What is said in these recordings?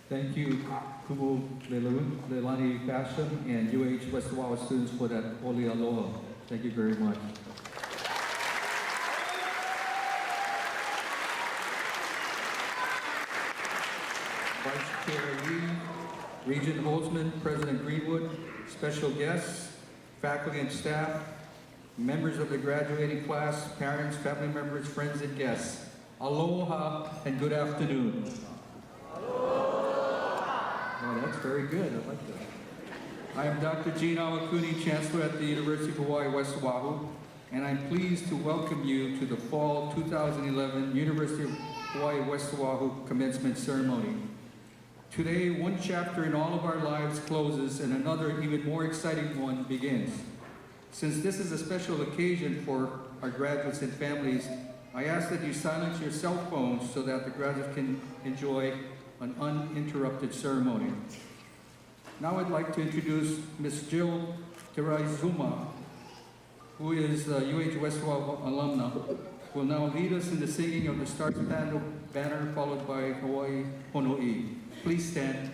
Thank you, Kumu Leilani Basham and UH West Oahu students for that holy aloha. Thank you very much. Vice Chair Lee, Regent Holzman, President Greenwood, special guests, faculty and staff, members of the graduating class, parents, family members, friends, and guests. Aloha and good afternoon. Oh, that's very good. I like that. I am Dr. Gene Awakuni, Chancellor at the University of Hawaii, West Oahu, and I'm pleased to welcome you to the Fall 2011 University of Hawaii, West Oahu Commencement Ceremony. Today, one chapter in all of our lives closes and another even more exciting one begins. Since this is a special occasion for our graduates and families, I ask that you silence your cell phones so that the graduates can enjoy an uninterrupted ceremony. Now I'd like to introduce Ms. Jill Teraizuma, who is a UH West Oahu alumna, who will now lead us in the singing of the Stars Banner, followed by Hawaii Honoi. Please stand.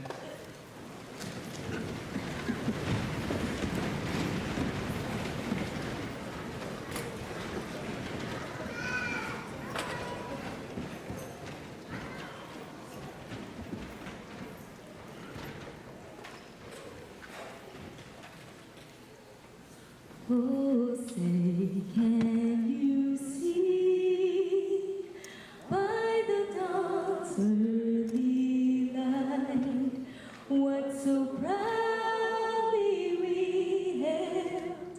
Oh, say, can you see by the dawn's early light what so proudly we hailed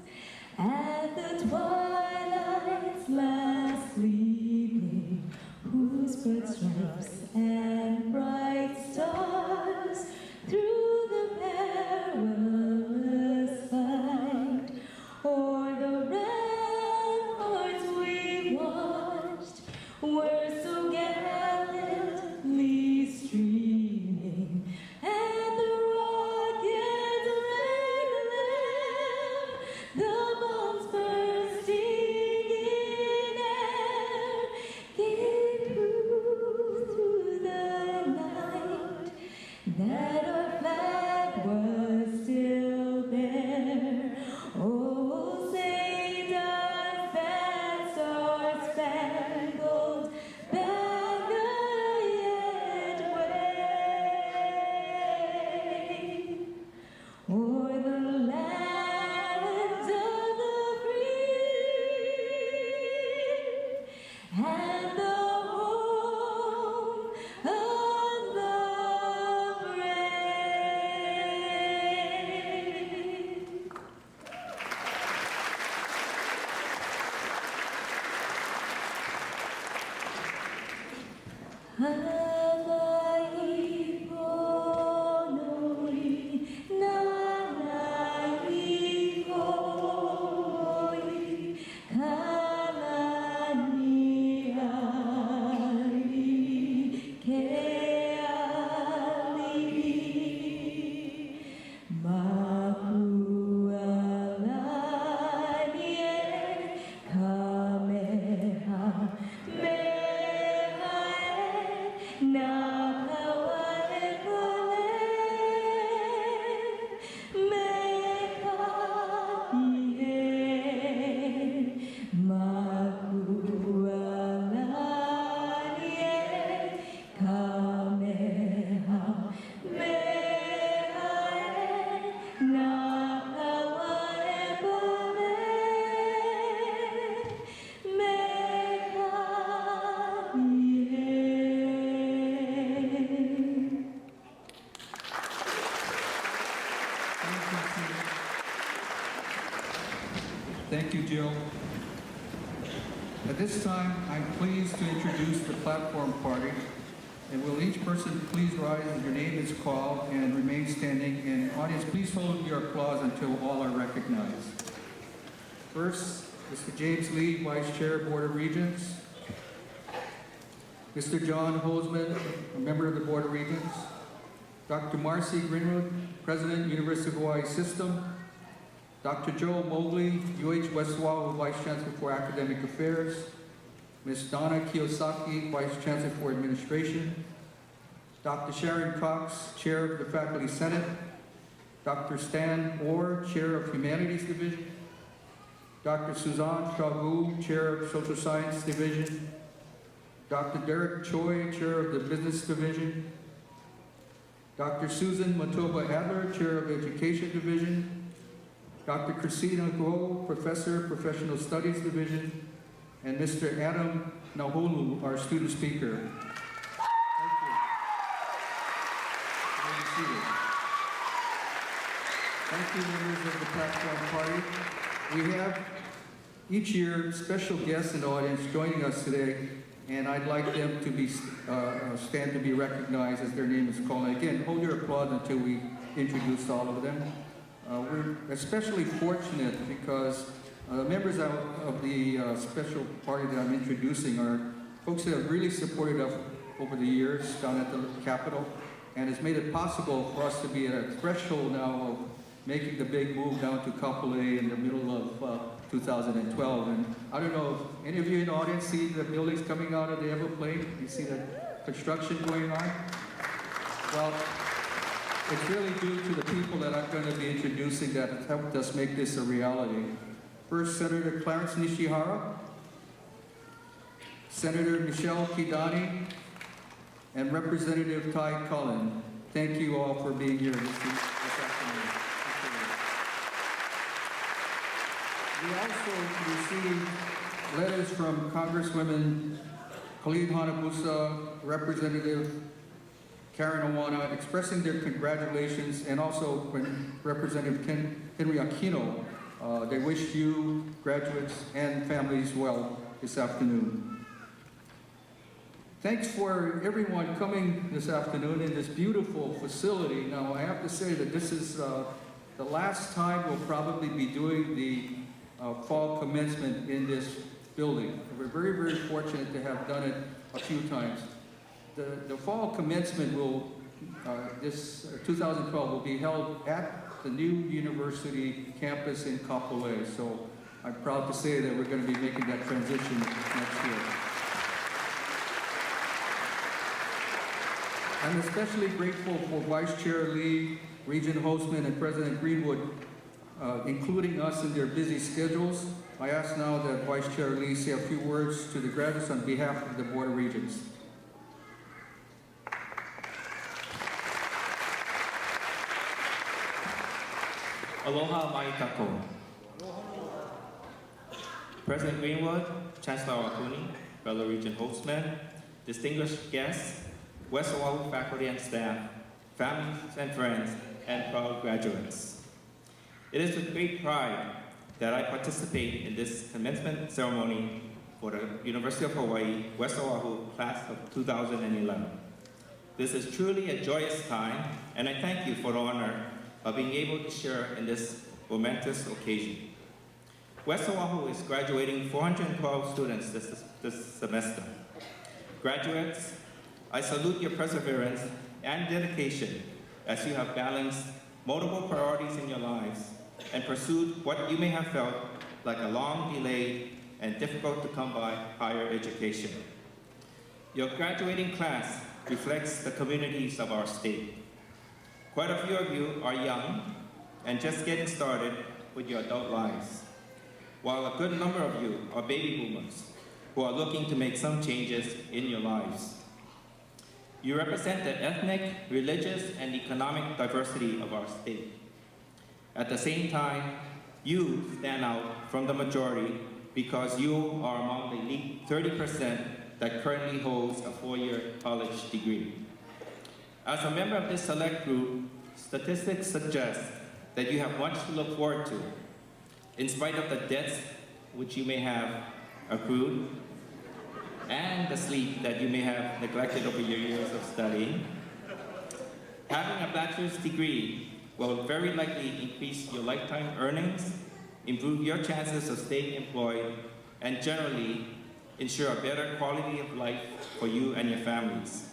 at the twilight's last gleaming, whose broad stripes and bright stars through the perilous fight o'er the ramparts we watched were so gallantly streaming, and the rockets rang the bombs bursting in air, gave proof through the night that our flag was still there. Oh, say does that star-spangled banner yet wave o'er the lands of the free and the home of the brave? Hawaii Honoi, Nana'i Hoi, Kalaniai Keali'i, Mapualani Kamehameha. Thank you, Jill. At this time, I'm pleased to introduce the platform party. And will each person please rise as your name is called and remain standing. And audience, please hold your applause until all are recognized. First, Mr. James Lee, Vice Chair, Board of Regents. Mr. John Holzman, a member of the Board of Regents. Dr. Marcy Greenwood, President, University of Hawaii System. Dr. Joe Mobley, UH West Oahu Vice Chancellor for Academic Affairs. Ms. Donna Kiyosaki, Vice Chancellor for Administration. Dr. Sharon Cox, Chair of the Faculty Senate, Dr. Stan Orr, Chair of Humanities Division, Dr. Suzanne Chagu, Chair of Social Science Division, Dr. Derek Choi, Chair of the Business Division, Dr. Susan Matoba Adler, Chair of Education Division, Dr. Christina Guo, Professor, Professional Studies Division, and Mr. Adam Naholu, our student speaker. Thank you. You may be seated. Thank you, members of the platform party. We have each year special guests in the audience joining us today, and I'd like them to be stand to be recognized as their name is called. And again, hold your applause until we introduce all of them. We're especially fortunate because members of the special party that I'm introducing are folks that have really supported us over the years down at the Capitol, and has made it possible for us to be at a threshold now of making the big move down to Kapolei in the middle of 2012. And I don't know if any of you in the audience see the buildings coming out of the Everglades. You see the construction going on? Well, it's really due to the people that I'm going to be introducing that have helped us make this a reality. First, Senator Clarence Nishihara, Senator Michelle Kidani, and Representative Ty Cullen. Thank you all for being here this afternoon. We also received letters from Congresswomen Khalid Hanabusa, Representative Karen Awana, expressing their congratulations, and also when Representative Henry Aquino. They wish you, graduates, and families well this afternoon. Thanks for everyone coming this afternoon in this beautiful facility. Now, I have to say that this is the last time we'll probably be doing the fall commencement in this building. We're very, very fortunate to have done it a few times. The fall commencement will, this 2012, will be held at the new university campus in Kapolei. So I'm proud to say that we're going to be making that transition next year. I'm especially grateful for Vice Chair Lee, Regent Hostman, and President Greenwood including us in their busy schedules. I ask now that Vice Chair Lee say a few words to the graduates on behalf of the Board of Regents. Aloha mai kako. President Greenwood, Chancellor Wakuni, fellow Regent Hostman, distinguished guests, West Oahu faculty and staff, families and friends, and proud graduates. It is with great pride that I participate in this commencement ceremony for the University of Hawaii, West Oahu class of 2011. This is truly a joyous time, and I thank you for the honor of being able to share in this momentous occasion. West Oahu is graduating 412 students this semester. Graduates, I salute your perseverance and dedication as you have balanced multiple priorities in your lives and pursued what you may have felt like a long delayed and difficult to come by higher education. Your graduating class reflects the communities of our state. Quite a few of you are young and just getting started with your adult lives, while a good number of you are baby boomers who are looking to make some changes in your lives. You represent the ethnic, religious, and economic diversity of our state. At the same time, you stand out from the majority because you are among the elite 30% that currently holds a four-year college degree. As a member of this select group, statistics suggest that you have much to look forward to, in spite of the debts which you may have accrued, and the sleep that you may have neglected over your years of studying. Having a bachelor's degree will very likely increase your lifetime earnings, improve your chances of staying employed, and generally ensure a better quality of life for you and your families.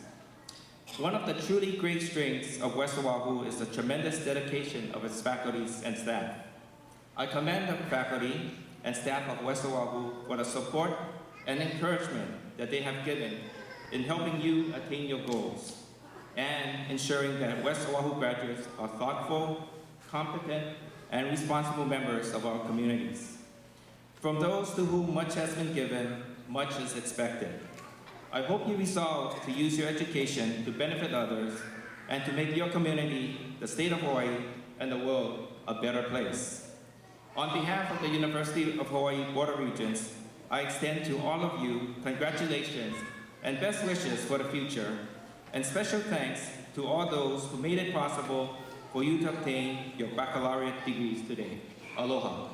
One of the truly great strengths of West Oahu is the tremendous dedication of its faculties and staff. I commend the faculty and staff of West Oahu for the support and encouragement that they have given in helping you attain your goals. and ensuring that West Oahu graduates are thoughtful, competent, and responsible members of our communities. From those to whom much has been given, much is expected. I hope you resolve to use your education to benefit others and to make your community, the state of Hawaii, and the world a better place. On behalf of the University of Hawaii Board of Regents, I extend to all of you congratulations and best wishes for the future, and special thanks to all those who made it possible for you to obtain your baccalaureate degrees today. Aloha.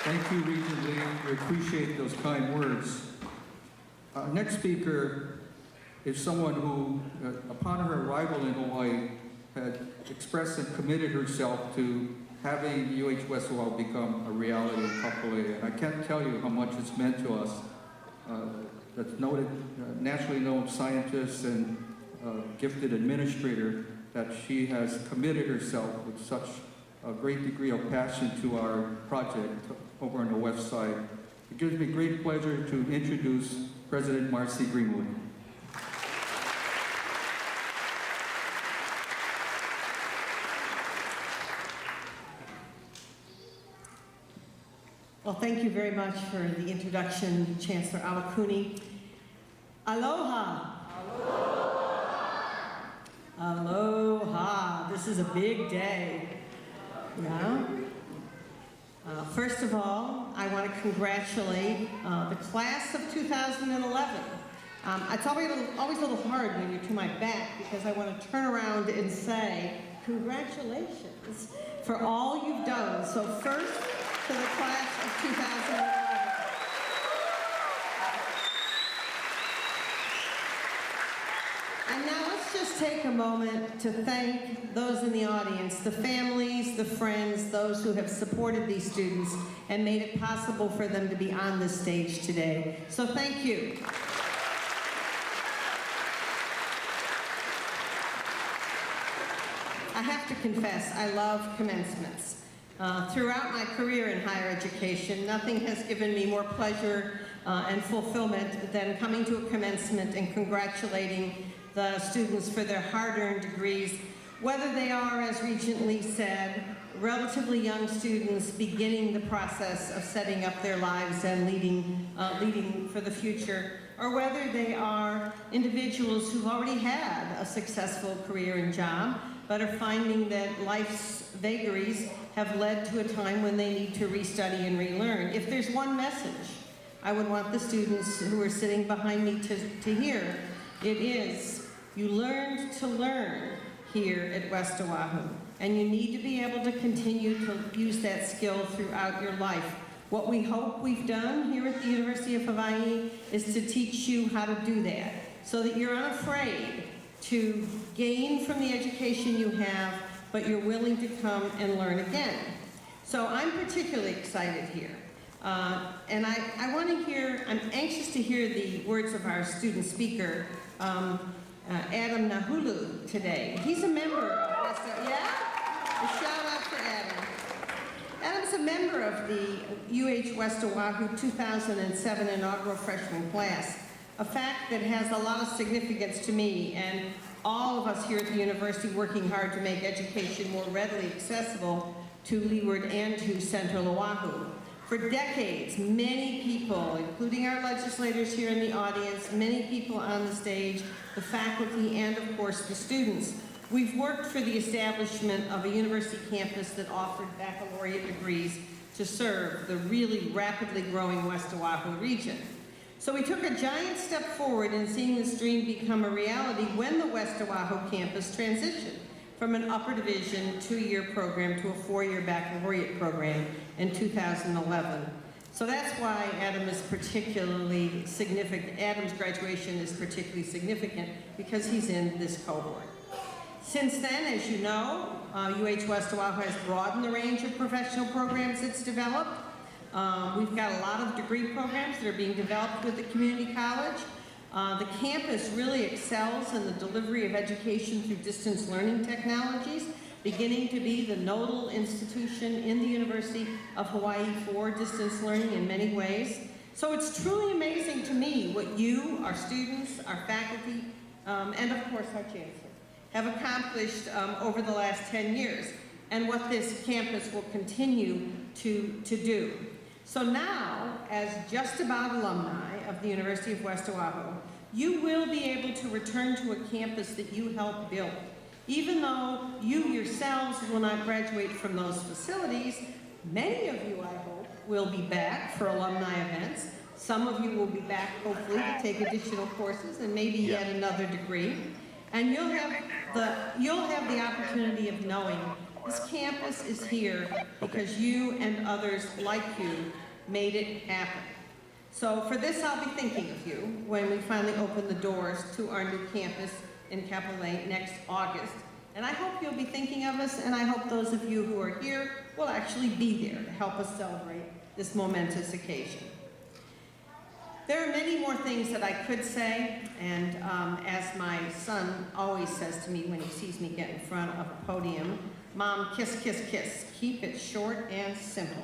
Thank you, Regent Lee. We appreciate those kind words. Our next speaker is someone who, upon her arrival in Hawaii, had expressed and committed herself to having UH West Oahu become a reality in Kapolei. And I can't tell you how much it's meant to us. That's noted, nationally known scientist and gifted administrator, that she has committed herself with such a great degree of passion to our project over on the west side. It gives me great pleasure to introduce President Marcy Greenwood. Well, thank you very much for the introduction, Chancellor Awakuni. Aloha. Aloha. Aloha. This is a big day. Yeah. First of all, I want to congratulate the class of 2011. It's always a little hard when you're to my back because I want to turn around and say congratulations for all you've done. So first, to the class of 2011. And now let's just take a moment to thank those in the audience, the families, the friends, those who have supported these students and made it possible for them to be on this stage today. So thank you. I have to confess, I love commencements. Throughout my career in higher education, nothing has given me more pleasure and fulfillment than coming to a commencement and congratulating the students for their hard-earned degrees, whether they are, as Regent Lee said, relatively young students beginning the process of setting up their lives and leading for the future, or whether they are individuals who've already had a successful career and job, but are finding that life's vagaries have led to a time when they need to restudy and relearn. If there's one message I would want the students who are sitting behind me to hear, it is, you learned to learn here at West Oahu, and you need to be able to continue to use that skill throughout your life. What we hope we've done here at the University of Hawaii is to teach you how to do that, so that you're unafraid to gain from the education you have, but you're willing to come and learn again. So I'm particularly excited here. And I want to hear, I'm anxious to hear the words of our student speaker, Adam Nahulu, today. He's a member of West Oahu, yeah? A shout out for Adam. Adam's a member of the UH West Oahu 2007 inaugural freshman class, a fact that has a lot of significance to me and all of us here at the university working hard to make education more readily accessible to Leeward and to Central Oahu. For decades, many people, including our legislators here in the audience, many people on the stage, the faculty, and of course the students, we've worked for the establishment of a university campus that offered baccalaureate degrees to serve the really rapidly growing West Oahu region. So we took a giant step forward in seeing this dream become a reality when the West Oahu campus transitioned from an upper division 2-year program to a 4-year baccalaureate program in 2011. So that's why Adam is particularly significant. Adam's graduation is particularly significant because he's in this cohort. Since then, as you know, UH West Oahu has broadened the range of professional programs it's developed. We've got a lot of degree programs that are being developed with the community college. The campus really excels in the delivery of education through distance learning technologies, beginning to be the nodal institution in the University of Hawaii for distance learning in many ways. So it's truly amazing to me what you, our students, our faculty, and of course our chancellor, have accomplished over the last 10 years, and what this campus will continue to do. So now, as just about alumni of the University of West Oahu, you will be able to return to a campus that you helped build. Even though you yourselves will not graduate from those facilities, many of you, I hope, will be back for alumni events. Some of you will be back, hopefully, to take additional courses and maybe yet another degree. And you'll have the opportunity of knowing this campus is here because you and others like you made it happen. So for this, I'll be thinking of you when we finally open the doors to our new campus in Kapolei next August. And I hope you'll be thinking of us, and I hope those of you who are here will actually be there to help us celebrate this momentous occasion. There are many more things that I could say, and as my son always says to me when he sees me get in front of a podium, Mom, kiss, kiss, kiss. Keep it short and simple.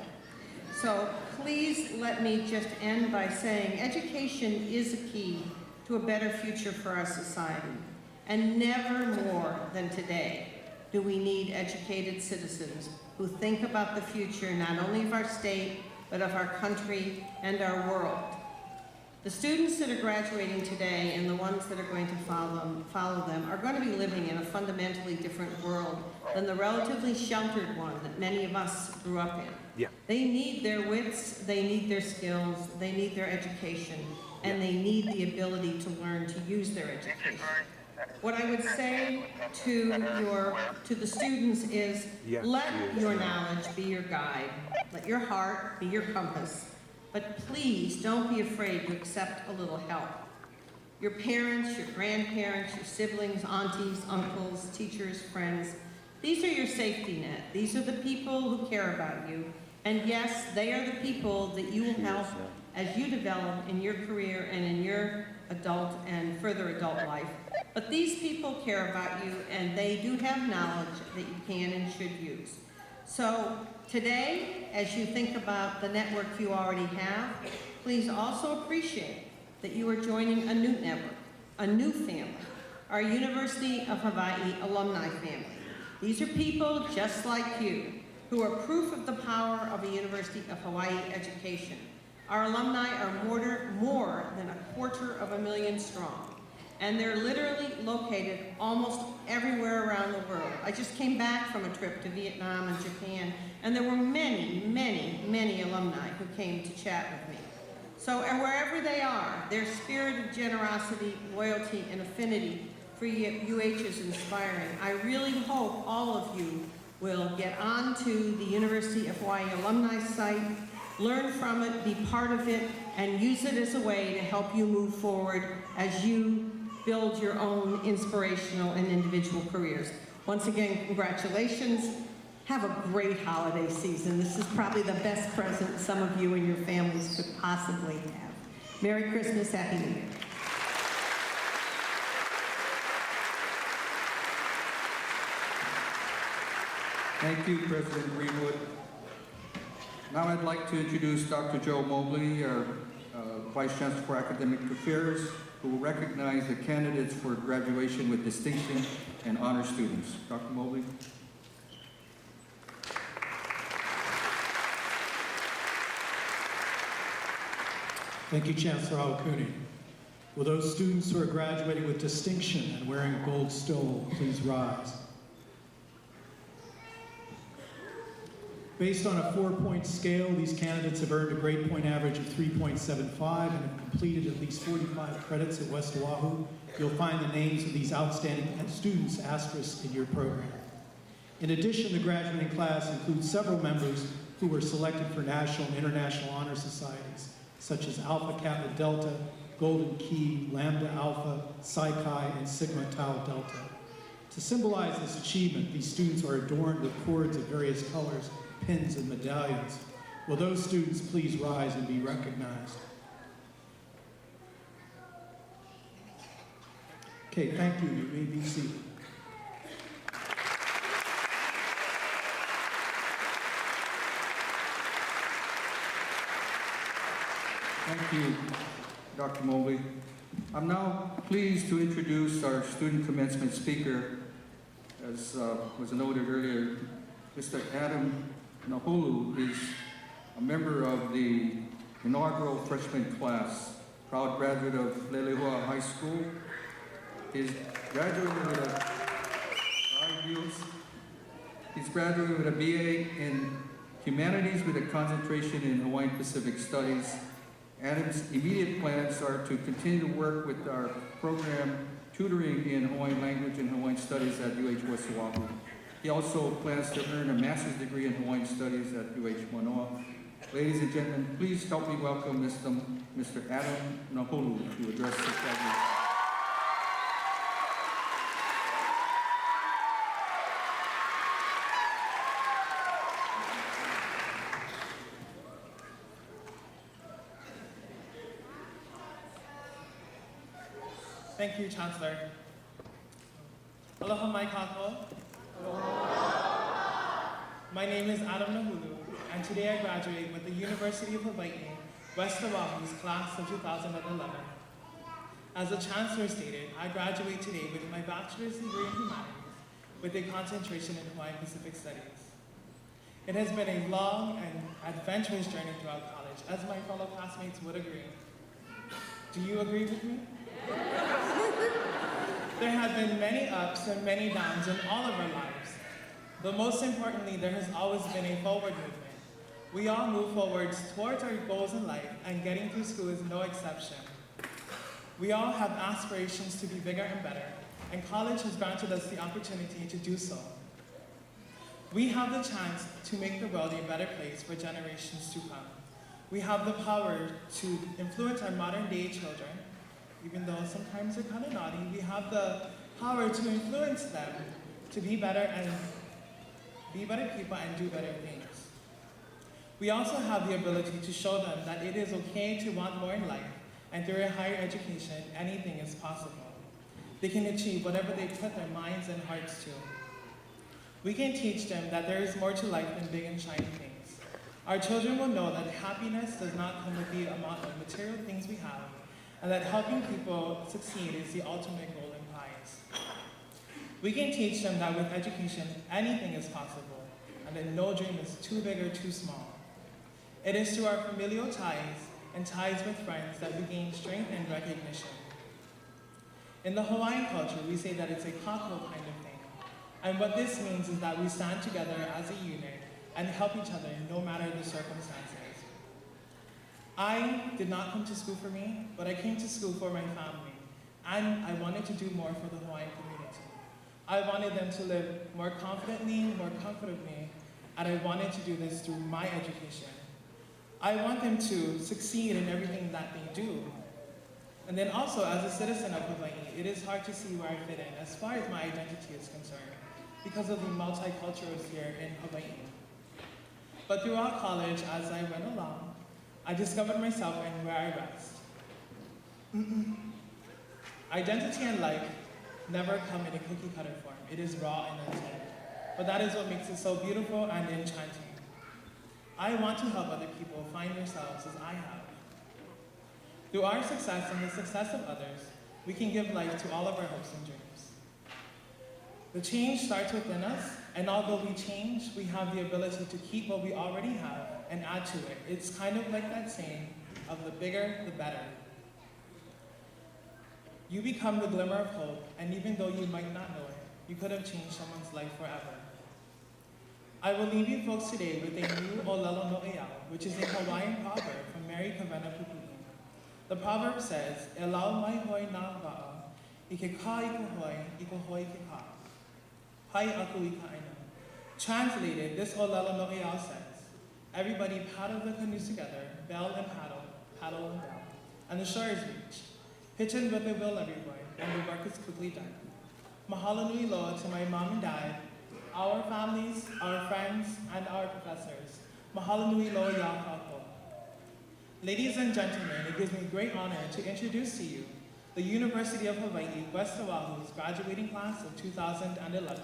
So please let me just end by saying education is a key to a better future for our society. And never more than today do we need educated citizens who think about the future not only of our state, but of our country and our world. The students that are graduating today and the ones that are going to follow them are going to be living in a fundamentally different world than the relatively sheltered one that many of us grew up in. Yeah. They need their wits, they need their skills, they need their education, and they need the ability to learn to use their education. What I would say to the students is, let your knowledge be your guide, let your heart be your compass, but please don't be afraid to accept a little help. Your parents, your grandparents, your siblings, aunties, uncles, teachers, friends, these are your safety net. These are the people who care about you. And yes, they are the people that you will help as you develop in your career and in your adult and further adult life. But these people care about you, and they do have knowledge that you can and should use. So today, as you think about the network you already have, please also appreciate that you are joining a new network, a new family, our University of Hawaii alumni family. These are people just like you who are proof of the power of a University of Hawaii education. Our alumni are more than 250,000 strong, and they're literally located almost everywhere around the world. I just came back from a trip to Vietnam and Japan, and there were many, many, many alumni who came to chat with me. So, and wherever they are, their spirit of generosity, loyalty, and affinity for UH is inspiring. I really hope all of you will get onto the University of Hawaii alumni site, learn from it, be part of it, and use it as a way to help you move forward as you build your own inspirational and individual careers. Once again, congratulations. Have a great holiday season. This is probably the best present some of you and your families could possibly have. Merry Christmas, Happy New Year. Thank you, President Greenwood. Now I'd like to introduce Dr. Joe Mobley, our Vice Chancellor for Academic Affairs, who will recognize the candidates for graduation with distinction and honor students. Dr. Mobley. Thank you, Chancellor Awakuni. Will those students who are graduating with distinction and wearing a gold stole please rise? Based on a 4-point scale, these candidates have earned a grade point average of 3.75 and have completed at least 45 credits at West Oahu. You'll find the names of these outstanding students asterisked in your program. In addition, the graduating class includes several members who were selected for national and international honor societies, such as Alpha Kappa Delta, Golden Key, Lambda Alpha, Psi Chi, and Sigma Tau Delta. To symbolize this achievement, these students are adorned with cords of various colors, pins, and medallions. Will those students please rise and be recognized? Okay, thank you. You may be seated. Thank you, Dr. Mobley. I'm now pleased to introduce our student commencement speaker. As was noted earlier, Mr. Adam Nahulu is a member of the inaugural freshman class, proud graduate of Lelehua High School. He's graduated with a BA in Humanities with a concentration in Hawaiian Pacific Studies. Adam's immediate plans are to continue to work with our program tutoring in Hawaiian language and Hawaiian studies at UH West Oahu. He also plans to earn a master's degree in Hawaiian studies at UH Manoa. Ladies and gentlemen, please help me welcome Mr. Adam Nahulu to address the graduate. Thank you, Chancellor. Aloha mai kākou. My name is Adam Nahulu, and today I graduate with the University of Hawaii, West Oahu's class of 2011. As the Chancellor stated, I graduate today with my bachelor's degree in humanities with a concentration in Hawaiian Pacific Studies. It has been a long and adventurous journey throughout college, as my fellow classmates would agree. Do you agree with me? There have been many ups and many downs in all of our lives. But most importantly, there has always been a forward movement. We all move forwards towards our goals in life, and getting through school is no exception. We all have aspirations to be bigger and better, and college has granted us the opportunity to do so. We have the chance to make the world a better place for generations to come. We have the power to influence our modern day children. Even though sometimes they're kind of naughty, we have the power to influence them to be better people and do better things. We also have the ability to show them that it is okay to want more in life, and through a higher education, anything is possible. They can achieve whatever they put their minds and hearts to. We can teach them that there is more to life than big and shiny things. Our children will know that happiness does not come with the amount of material things we have, and that helping people succeed is the ultimate goal and prize. We can teach them that with education, anything is possible, and that no dream is too big or too small. It is through our familial ties and ties with friends that we gain strength and recognition. In the Hawaiian culture, we say that it's a kako kind of thing. And what this means is that we stand together as a unit and help each other no matter the circumstances. I did not come to school for me, but I came to school for my family, and I wanted to do more for the Hawaiian community. I wanted them to live more confidently, more comfortably, and I wanted to do this through my education. I want them to succeed in everything that they do. And then also, as a citizen of Hawaii, it is hard to see where I fit in as far as my identity is concerned, because of the multiculturalism here in Hawaii. But throughout college, as I went along, I discovered myself and where I rest. Identity and life never come in a cookie cutter form. It is raw and untold. But that is what makes it so beautiful and enchanting. I want to help other people find themselves as I have. Through our success and the success of others, we can give life to all of our hopes and dreams. The change starts within us, and although we change, we have the ability to keep what we already have and add to it. It's kind of like that saying of the bigger, the better. You become the glimmer of hope, and even though you might not know it, you could have changed someone's life forever. I will leave you folks today with a new Olelo no Eau, which is a Hawaiian proverb from Mary Kavena Pupu'i. The proverb says, "E lau mai hoi nā wa'a, I ke kā I ka hoi, I ka hoi ke kā. Pai aku I ka aina." Translated, this Olelo no Eau says, everybody paddle the canoes together, bell and paddle, paddle and bell, and the shore is reached. Pitch in with a will, everyone, and the work is quickly done. Mahalo nui loa to my mom and dad, our families, our friends, and our professors. Mahalo nui loa ya kākou. Ladies and gentlemen, it gives me great honor to introduce to you the University of Hawaii, West Oahu's graduating class of 2011.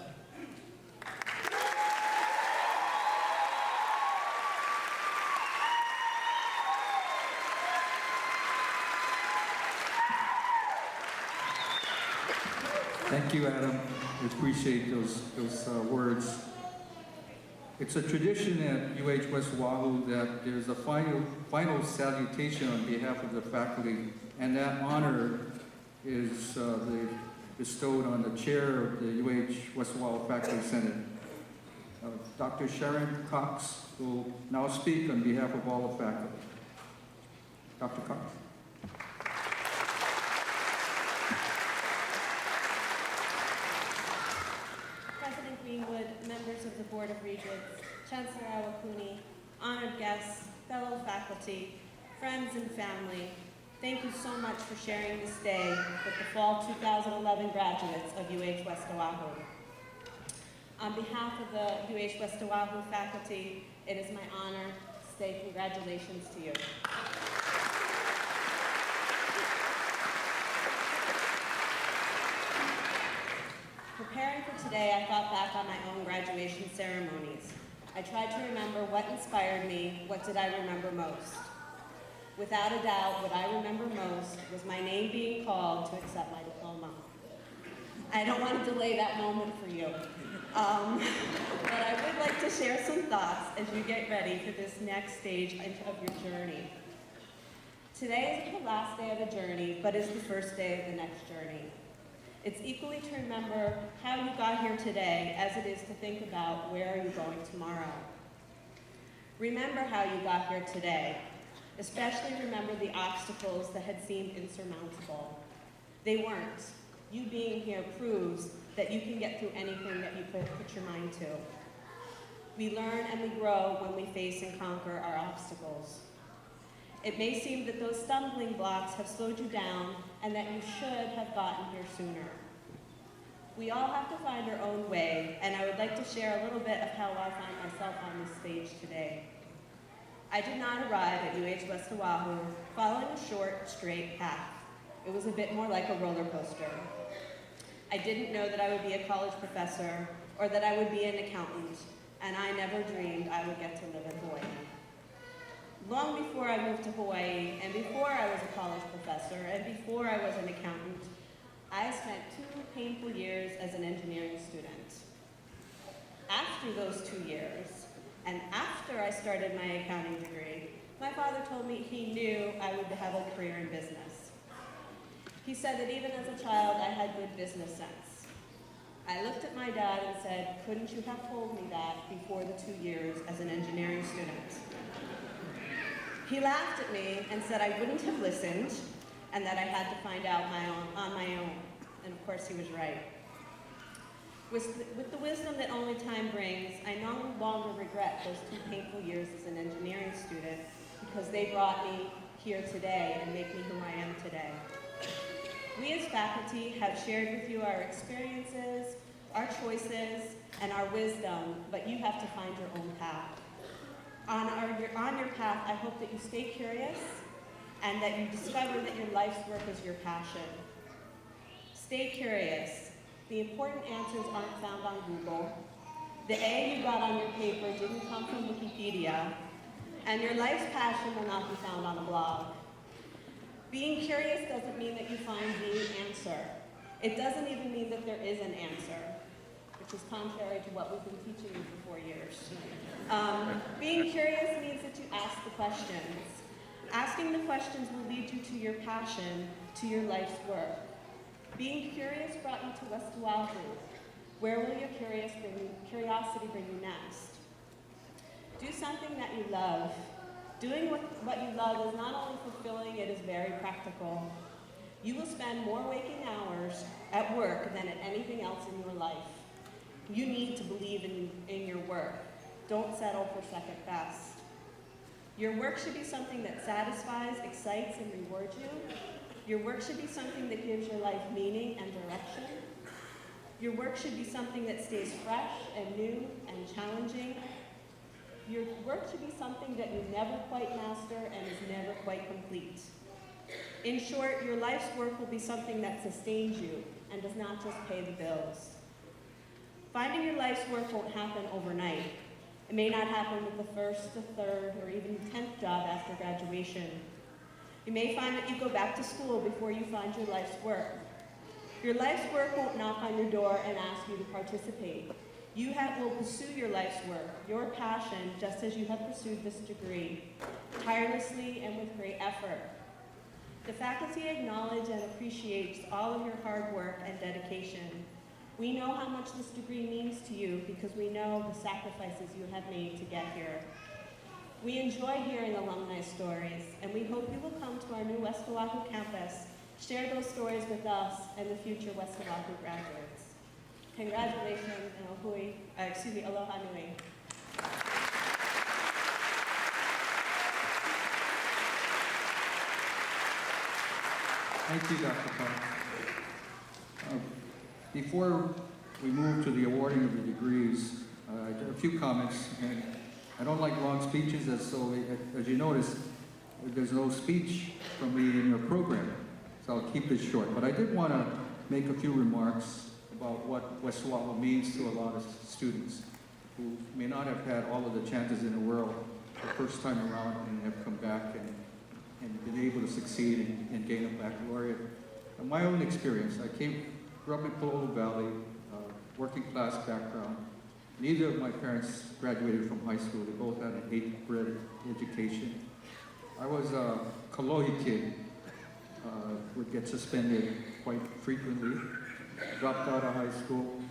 Thank you, Adam. We appreciate those words. It's a tradition at UH West Oahu that there's a final salutation on behalf of the faculty, and that honor is bestowed on the chair of the UH West Oahu Faculty Senate. Dr. Sharon Cox will now speak on behalf of all the faculty. Dr. Cox. President Greenwood, members of the Board of Regents, Chancellor Awakuni, honored guests, fellow faculty, friends and family, thank you so much for sharing this day with the fall 2011 graduates of UH West Oahu. On behalf of the UH West Oahu faculty, it is my honor to say congratulations to you. Preparing for today, I thought back on my own graduation ceremonies. I tried to remember what inspired me, what did I remember most. Without a doubt, what I remember most was my name being called to accept my diploma. I don't want to delay that moment for you, but I would like to share some thoughts as you get ready for this next stage of your journey. Today is the last day of the journey, but is the first day of the next journey. It's equally to remember how you got here today as it is to think about where are you going tomorrow. Remember how you got here today. Especially remember the obstacles that had seemed insurmountable. They weren't. You being here proves that you can get through anything that you put your mind to. We learn and we grow when we face and conquer our obstacles. It may seem that those stumbling blocks have slowed you down and that you should have gotten here sooner. We all have to find our own way, and I would like to share a little bit of how I find myself on this stage today. I did not arrive at UH West Oahu following a short, straight path. It was a bit more like a roller coaster. I didn't know that I would be a college professor or that I would be an accountant, and I never dreamed I would get to live in Hawaii. Long before I moved to Hawaii, and before I was a college professor, and before I was an accountant, I spent 2 painful years as an engineering student. After those 2 years, and after I started my accounting degree, my father told me he knew I would have a career in business. He said that even as a child, I had good business sense. I looked at my dad and said, couldn't you have told me that before the 2 years as an engineering student? He laughed at me and said I wouldn't have listened and that I had to find out on my own. And of course, he was right. With the wisdom that only time brings, I no longer regret those 2 painful years as an engineering student because they brought me here today and make me who I am today. We as faculty have shared with you our experiences, our choices, and our wisdom, but you have to find your own path. On your path, I hope that you stay curious and that you discover that your life's work is your passion. Stay curious. The important answers aren't found on Google. The A you got on your paper didn't come from Wikipedia, and your life's passion will not be found on a blog. Being curious doesn't mean that you find the answer. It doesn't even mean that there is an answer, which is contrary to what we've been teaching you for 4 years. Being curious means that you ask the questions. Asking the questions will lead you to your passion, to your life's work. Being curious brought you to West Oahu. Where will your curiosity bring you next? Do something that you love. Doing what you love is not only fulfilling, it is very practical. You will spend more waking hours at work than at anything else in your life. You need to believe in your work. Don't settle for second best. Your work should be something that satisfies, excites, and rewards you. Your work should be something that gives your life meaning and direction. Your work should be something that stays fresh and new and challenging. Your work should be something that you never quite master and is never quite complete. In short, your life's work will be something that sustains you and does not just pay the bills. Finding your life's work won't happen overnight. It may not happen with the first, the third, or even the 10th job after graduation. You may find that you go back to school before you find your life's work. Your life's work won't knock on your door and ask you to participate. You will pursue your life's work, your passion, just as you have pursued this degree, tirelessly and with great effort. The faculty acknowledge and appreciates all of your hard work and dedication. We know how much this degree means to you because we know the sacrifices you have made to get here. We enjoy hearing alumni stories, and we hope you will come to our new West Oahu campus, share those stories with us and the future West Oahu graduates. Congratulations and aloha nui. Thank you, Dr. Park. Before we move to the awarding of the degrees, a few comments. And I don't like long speeches, so as you notice, there's no speech from me in your program, so I'll keep this short. But I did want to make a few remarks about what West Oahu means to a lot of students who may not have had all of the chances in the world the first time around and have come back and been able to succeed and gain a baccalaureate. My own experience, I grew up in Pu'uhelu Valley, working class background. Neither of my parents graduated from high school. They both had an 8th grade education. I was a Kalohi kid, would get suspended quite frequently, dropped out of high school,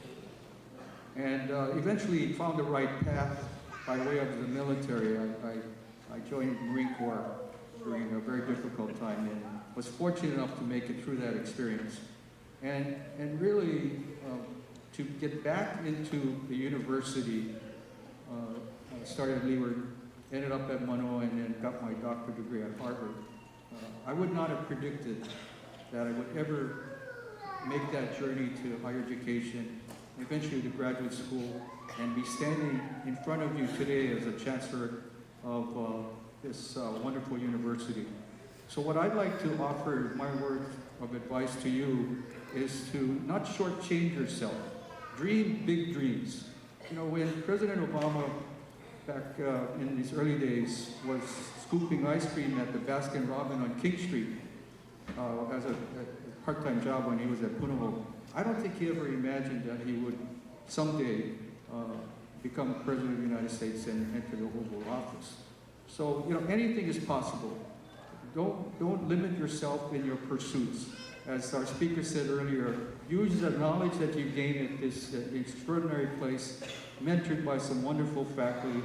and eventually found the right path by way of the military. I joined the Marine Corps during a very difficult time and was fortunate enough to make it through that experience. And really, to get back into the university, started at Leeward, ended up at Manoa, and then got my doctorate degree at Harvard. I would not have predicted that I would ever make that journey to higher education, eventually to graduate school, and be standing in front of you today as a chancellor of this wonderful university. So what I'd like to offer, my word of advice to you, is to not shortchange yourself. Dream big dreams. You know, when President Obama, back in these early days, was scooping ice cream at the Baskin Robbins on King Street as a part-time job when he was at Punahou, I don't think he ever imagined that he would someday become President of the United States and enter the Oval Office. So, you know, anything is possible. Don't limit yourself in your pursuits. As our speaker said earlier, use the knowledge that you gained at this extraordinary place, mentored by some wonderful faculty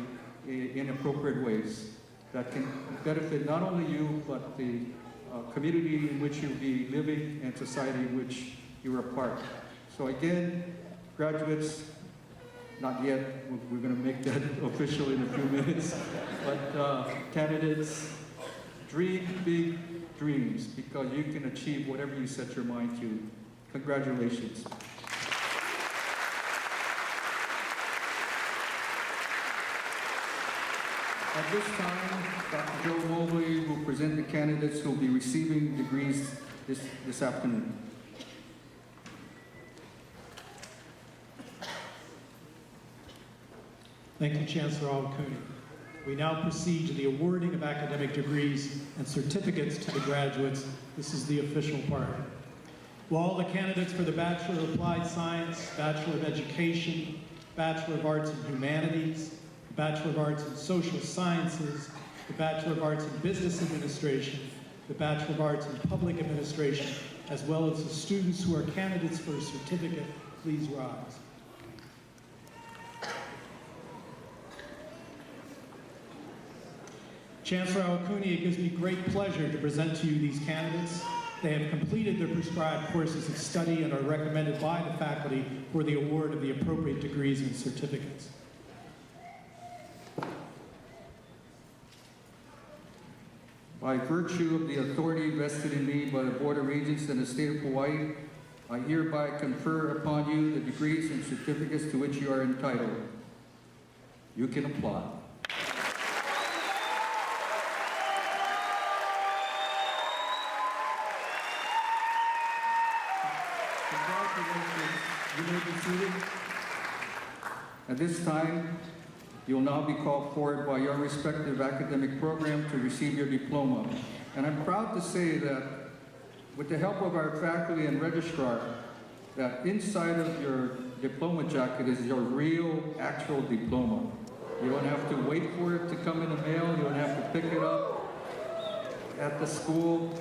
in appropriate ways that can benefit not only you, but the community in which you'll be living and society in which you're a part. So again, graduates, not yet, we're going to make that official in a few minutes, but candidates, dream big dreams because you can achieve whatever you set your mind to. Congratulations. At this time, Dr. Joe Mobley will present the candidates who will be receiving degrees this afternoon. Thank you, Chancellor Awakuni. We now proceed to the awarding of academic degrees and certificates to the graduates. This is the official part. Will all the candidates for the Bachelor of Applied Science, Bachelor of Education, Bachelor of Arts in Humanities, the Bachelor of Arts in Social Sciences, the Bachelor of Arts in Business Administration, the Bachelor of Arts in Public Administration, as well as the students who are candidates for a certificate, please rise. Chancellor Awakuni, it gives me great pleasure to present to you these candidates. They have completed their prescribed courses of study and are recommended by the faculty for the award of the appropriate degrees and certificates. By virtue of the authority vested in me by the Board of Regents and the State of Hawaii, I hereby confer upon you the degrees and certificates to which you are entitled. You can applaud. You may be seated. At this time, you will now be called forward by your respective academic program to receive your diploma. And I'm proud to say that with the help of our faculty and registrar, that inside of your diploma jacket is your real, actual diploma. You don't have to wait for it to come in the mail. You don't have to pick it up at the school.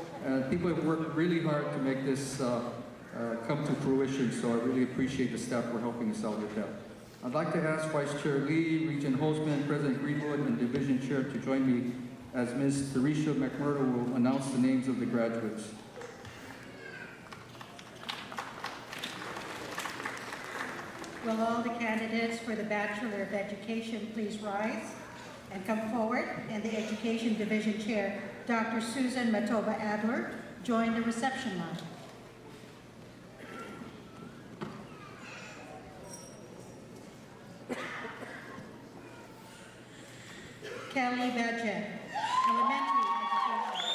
People have worked really hard to make this come to fruition, so I really appreciate the staff for helping us out with that. I'd like to ask Vice Chair Lee, Regent Holzman, President Greenwood, and Division Chair to join me as Ms. Theresia McMurdo will announce the names of the graduates. Will all the candidates for the Bachelor of Education please rise and come forward, and the Education Division Chair, Dr. Susan Matoba Adler, join the reception line. Kelly Badgett, Elementary Education.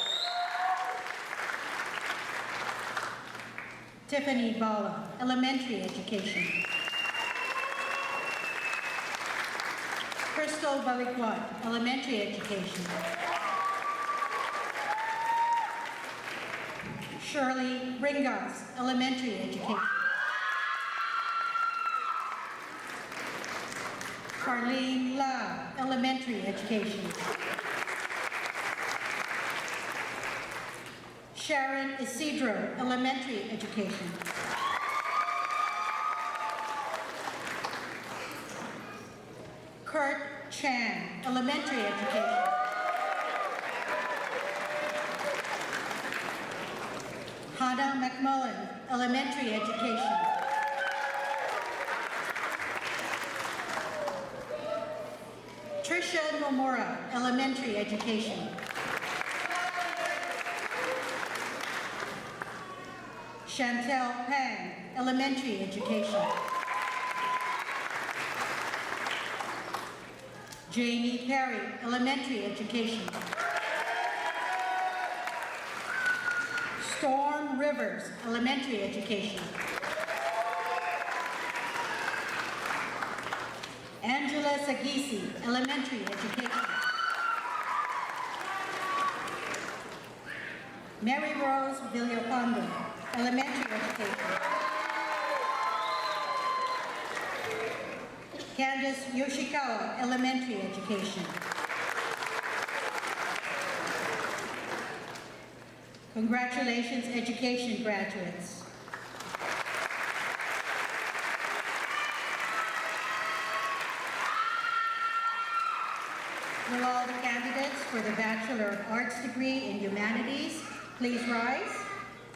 Tiffany Bala, Elementary Education. Crystal Balikwat, Elementary Education. Shirley Ringas, Elementary Education. Carlene La, Elementary Education. Sharon Isidro, Elementary Education. Kurt Chan, Elementary Education. Hannah McMullen, Elementary Education. Trisha Nomura, Elementary Education. Chantel Pang, Elementary Education. Jamie Perry, Elementary Education. Storm Rivers, Elementary Education. Angela Sagisi, Elementary Education. Mary Rose Villapando, Elementary Education. Candace Yoshikawa, Elementary Education. Congratulations, education graduates. Will all the candidates for the Bachelor of Arts degree in Humanities please rise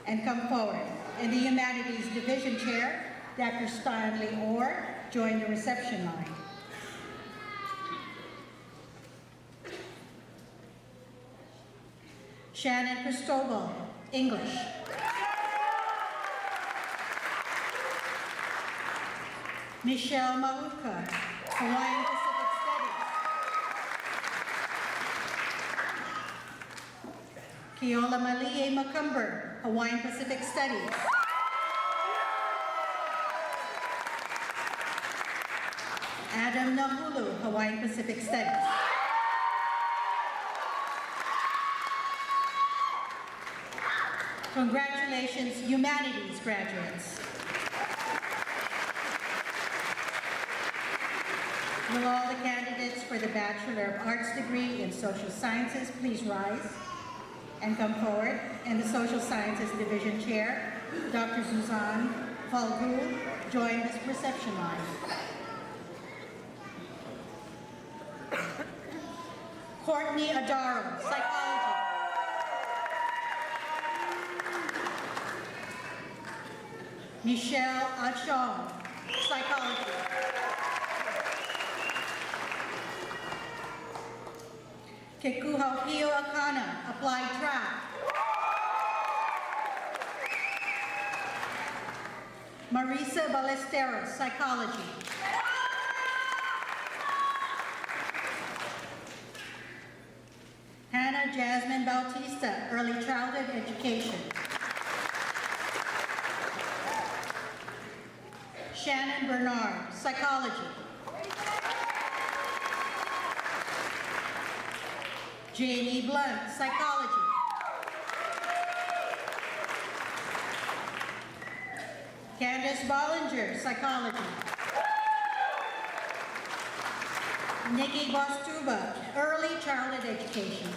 and come forward? And the Humanities Division Chair, Dr. Stanley Orr, join the reception line. Shannon Cristobal, English. Michelle Maluka, Hawaiian Pacific Studies. Keola Malie Macumber, Hawaiian Pacific Studies. Adam Nahulu, Hawaiian Pacific Studies. Congratulations, Humanities graduates. Will all the candidates for the Bachelor of Arts degree in Social Sciences please rise and come forward? And the Social Sciences Division Chair, Dr. Suzanne Falgul, join this reception line. Courtney Adaro, Psychology. Michelle Achong, Psychology. Kekuhopio Akana, Applied Track. Marisa Ballesteros, Psychology. Hannah Jasmine Bautista, Early Childhood Education. Shannon Bernard, Psychology. Jamie Blunt, Psychology. Candace Bollinger, Psychology. Nikki Bostuba, Early Childhood Education.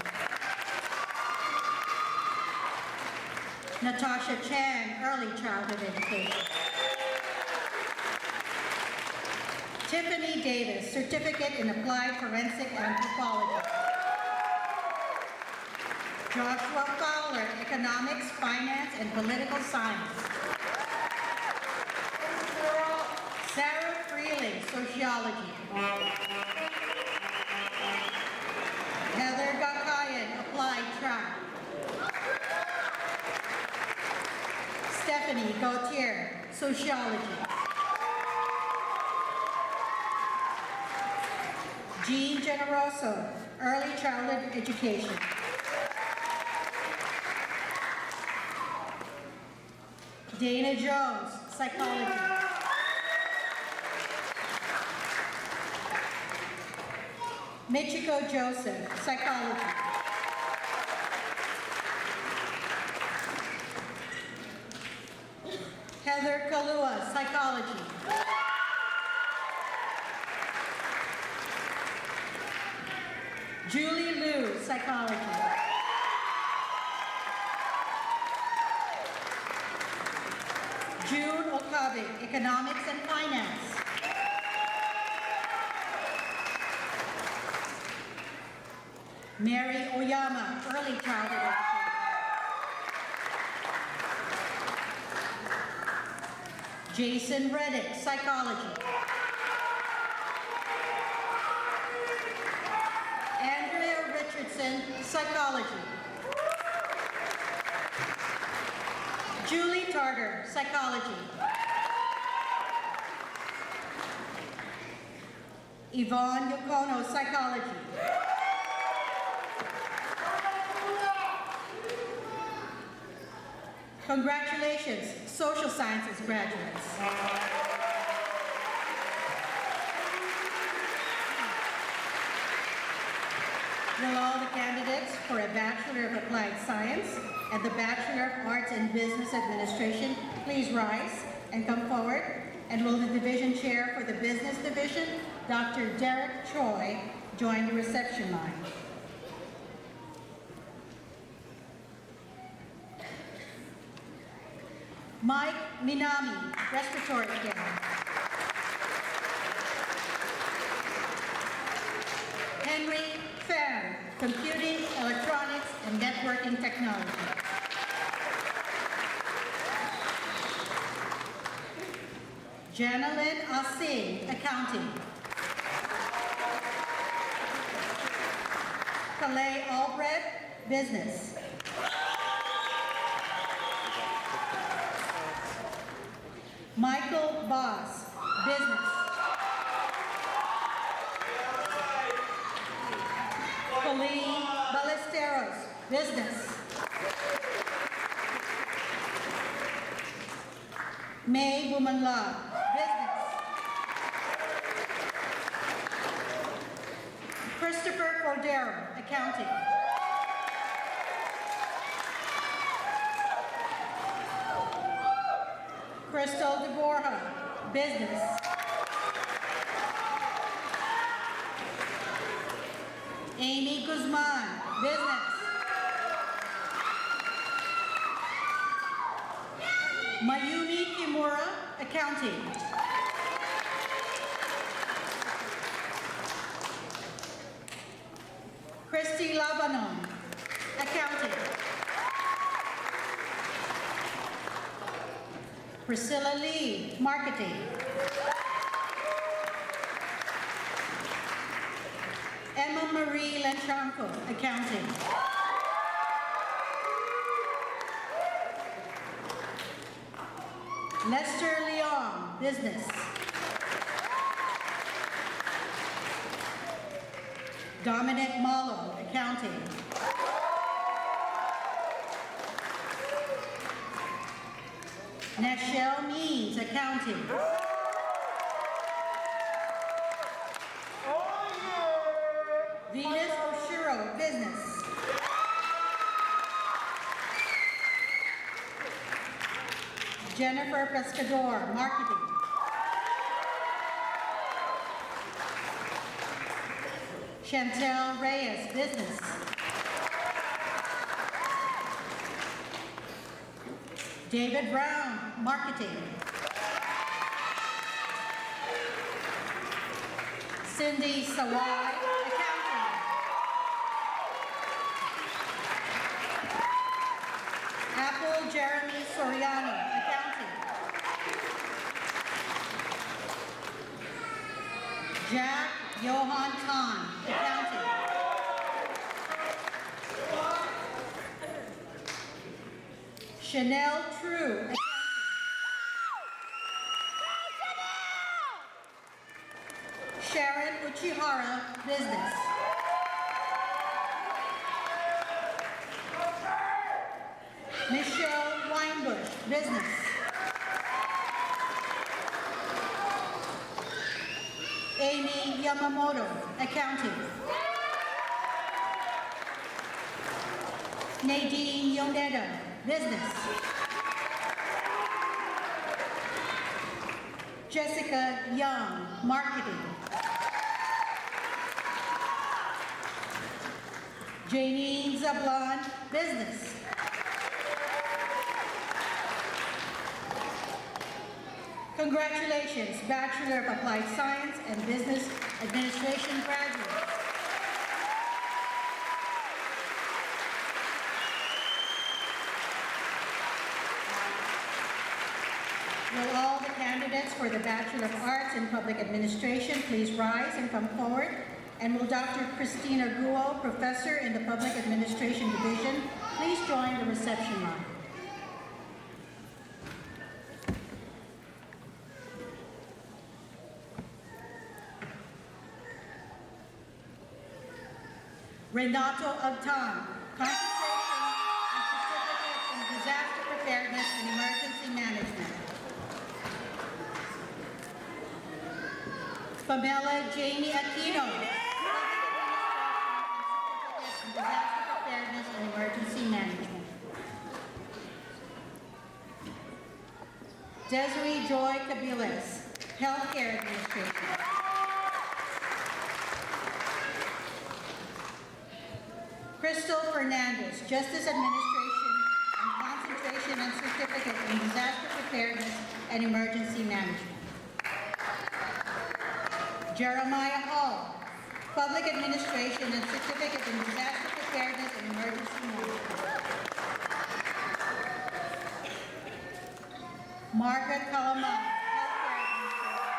Natasha Chan, Early Childhood Education. Tiffany Davis, Certificate in Applied Forensic Anthropology. Joshua Fowler, Economics, Finance, and Political Science. Sarah Freeling, Sociology. Heather Gakayan, Applied Track. Stephanie Gautier, Sociology. Jean Generoso, Early Childhood Education. Dana Jones, Psychology. Michiko Joseph, Psychology. Heather Kalua, Psychology. Julie Liu, Psychology. June Okabe, Economics and Finance. Mary Oyama, Early Childhood Education. Jason Reddick, Psychology. Andrea Richardson, Psychology. Julie Tarter, Psychology. Yvonne Yokono, Psychology. Congratulations, Social Sciences graduates. Will all the candidates for a Bachelor of Applied Science and the Bachelor of Arts in Business Administration please rise and come forward? And will the division chair for the Business Division, Dr. Derek Choi, join the reception line? Mike Minami, Respiratory Care. Henry Pham, Computing, Electronics, and Networking Technology. Janalyn Asing, Accounting. Calais Albrecht, Business. Michael Boss, Business. Colleen Ballesteros, Business. May Woman Love, Business. Christopher Cordero, Accounting. Crystal DeBorja, Business. Amy Guzman, Business. Mayumi Kimura, Accounting. Christy Labanon, Accounting. Priscilla Lee, Marketing. Emma Marie Lenchanko, Accounting. Lester Leon, Business. Dominic Malo, Accounting. Nashelle Means, Accounting. Venus Oshiro, Business. Jennifer Pescador, Marketing. Chantel Reyes, Business. David Brown, Marketing. Cindy Sawai, Accounting. Apple Jeremy Soriano, Accounting. Jack Johan Khan, Accounting. Chanel True, Accounting. Sharon Uchihara, Business. Michelle Weinbush, Business. Amy Yamamoto, Accounting. Nadine Yoneda, Business. Jessica Young, Marketing. Janine Zablon, Business. Congratulations, Bachelor of Applied Science and Business Administration graduates. Will all the candidates for the Bachelor of Arts in Public Administration please rise and come forward? And will Dr. Christina Guo, Professor in the Public Administration Division, please join the reception line? Renato Agtan, Concentration and Certificate in Disaster Preparedness and Emergency Management. Pamela Jamie Aquino, Certificate in Disaster Preparedness and Emergency Management. Desiree Joy Cabiles, Healthcare Administration. Crystal Fernandez, Justice Administration and Concentration and Certificate in Disaster Preparedness and Emergency Management. Jeremiah Hall, Public Administration and Certificate in Disaster Preparedness and Emergency Management. Margaret Calamar, Healthcare Administration.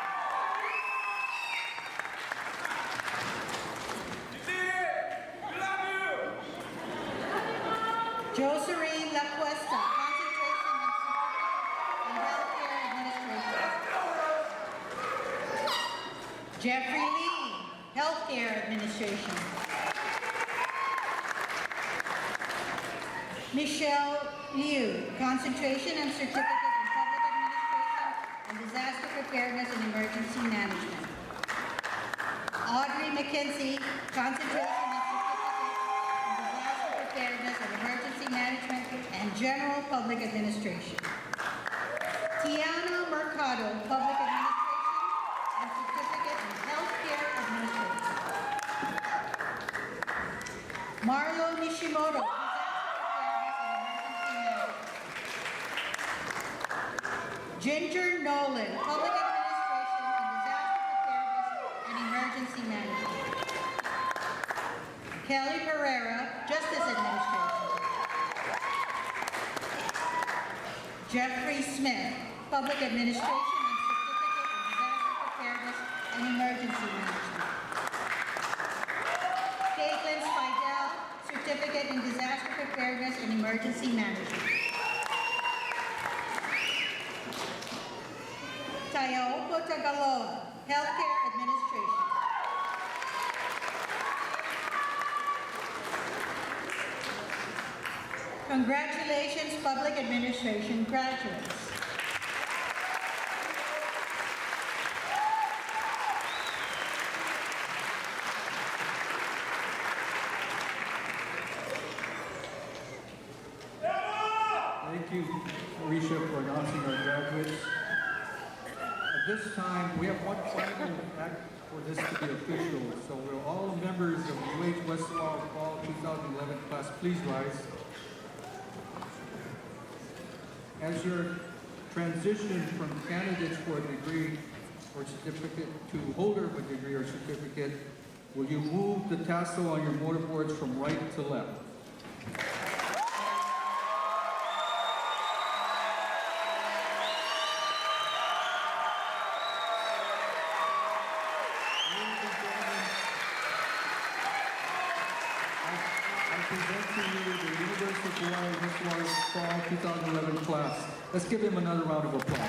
Josephine La Cuesta, Concentration and Healthcare Administration. Jeffrey Lee, Healthcare Administration. Michelle Liu, Concentration and Certificate in Public Administration and Disaster Preparedness and Emergency Management. Audrey McKenzie, Concentration and Certificate in Disaster Preparedness and Emergency Management and General Public Administration. Tiana Mercado, Public Administration and Certificate in Healthcare Administration. Marlo Nishimoto, Disaster Preparedness and Emergency Management. Ginger Nolan, Public Administration and Disaster Preparedness and Emergency Management. Kelly Pereira, Justice Administration. Jeffrey Smith, Public Administration and Certificate in Disaster Preparedness and Emergency Management. Caitlin Spidel, Certificate in Disaster Preparedness and Emergency Management. Tayaoko Tagaloa, Healthcare Administration. Congratulations, Public Administration graduates. Thank Thank you, Marisha, for announcing our graduates. At this time, we have one final act for this to be official. So will all members of the UH West Oahu Fall 2011 class please rise? As your transition from candidates for a degree or certificate to holder of a degree or certificate, will you move the tassel on your mortarboards from right to left? I present to you the University of Hawaii West Oahu Fall 2011 class. Let's give them another round of applause.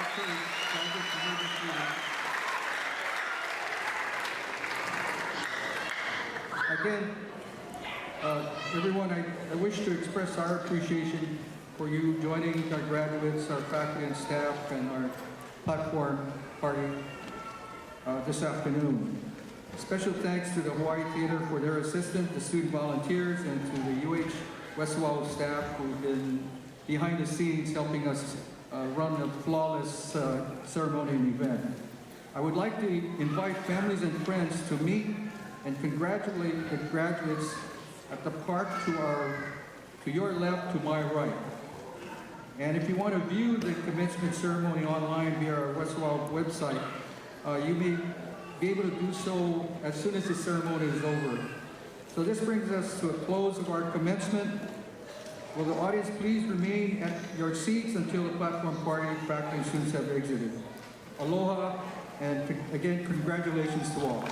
Okay, graduates, you may be seated. Again, everyone, I wish to express our appreciation for you joining our graduates, our faculty and staff, and our platform party this afternoon. Special thanks to the Hawaii Theater for their assistance, the student volunteers, and to the UH West Oahu staff who've been behind the scenes helping us run a flawless ceremony and event. I would like to invite families and friends to meet and congratulate the graduates at the park to your left, to my right. And if you want to view the commencement ceremony online via our West Oahu website, you may be able to do so as soon as the ceremony is over. So this brings us to a close of our commencement. Will the audience please remain at your seats until the platform party, faculty, and students have exited. Aloha, and again, congratulations to all.